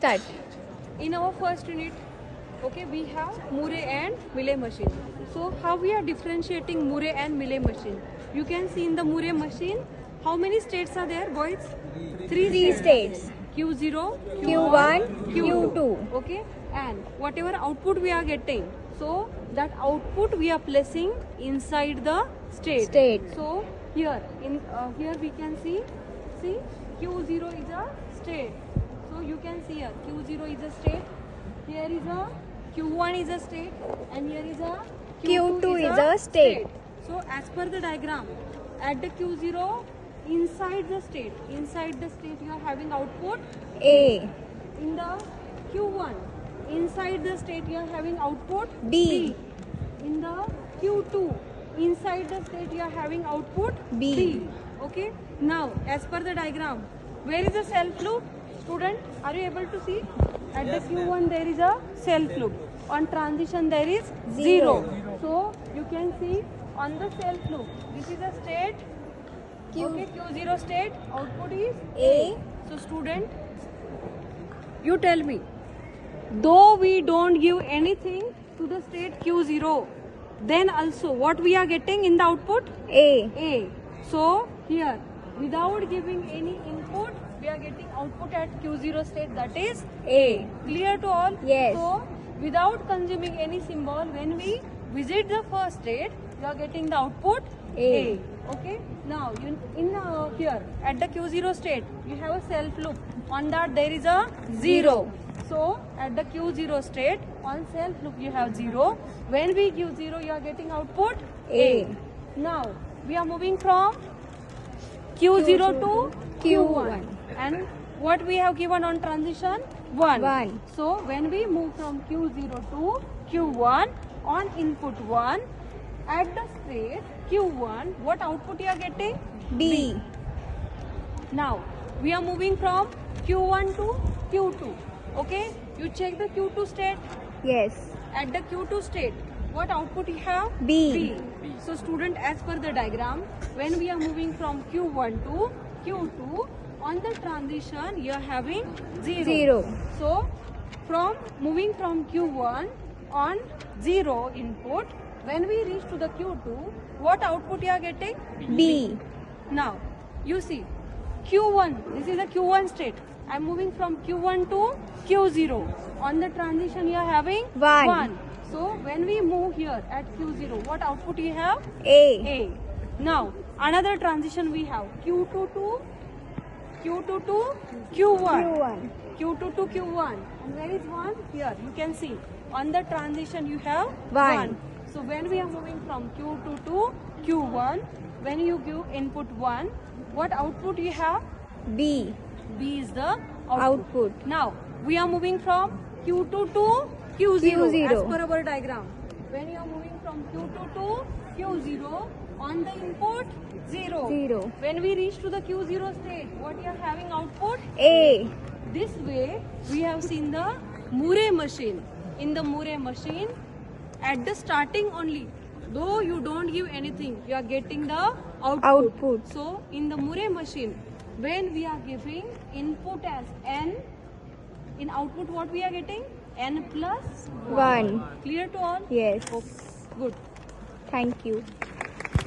start. In our first unit, okay, we have Murray and Milley machine. So how we are differentiating Murray and Milley machine? You can see in the Murray machine, how many states are there, boys? Three states. Q0, Q1, Q2. Okay, and whatever output we are getting, so that output we are placing inside the state. So here here we can see Q0 is a state. So you can see here Q0 is a state. Here is a Q1 is a state, and here is a Q2 is a state. So as per the diagram, at the Q0 inside the state you are having output A. in the Q1 inside the state you are having output B. In the Q2 inside the state you are having output B. Okay, now as per the diagram, where is the self loop? Student, are you able to see? At the Q1 there is a self loop. On transition there is 0. So you can see on the self loop, this is a state. Okay, Q0 state, output is A. So student, you tell me, though we don't give anything to the state Q0, then also what we are getting in the output? A. So here, without giving any input, we are getting output at Q0 state, that is A. Clear to all? Yes. So without consuming any symbol, when we visit the first state, you are getting the output A. Okay. Now here at the Q0 state, you have a self loop. On that there is a 0. So at the Q0 state, on self loop you have 0. When we give 0, you are getting output A. Now we are moving from Q0 to Q1. And what we have given on transition? 1. So when we move from Q0 to Q1 on input 1, at the state Q1, what output you are getting? B. Now we are moving from Q1 to Q2. Okay, you check the Q2 state. Yes. At the Q2 state, what output you have? B. So student, as per the diagram, when we are moving from Q1 to Q2, on the transition you are having 0. So from moving from Q1 on 0 input, when we reach to the Q2, what output you are getting? B. Now you see Q1, this is a Q1 state. I am moving from Q1 to Q0. On the transition you are having 1. So when we move here at Q0, what output you have? A. Now another transition we have Q2 to Q1. Q2 to Q1. And where is 1? Here you can see. On the transition you have 1. So when we are moving from Q2 to Q1, when you give input 1, what output you have? B. B is the output. Now we are moving from Q2 to Q0 as per our diagram. When you are moving from Q2 to Q0, on the input 0. When we reach to the Q0 state, what you are having output? A. This way we have seen the Murray machine. In the Murray machine, at the starting only, though you don't give anything, you are getting the output. So in the Murray machine, when we are giving input as n, in output what we are getting? N plus 1. Clear to all? Yes. Okay. Good. Thank you.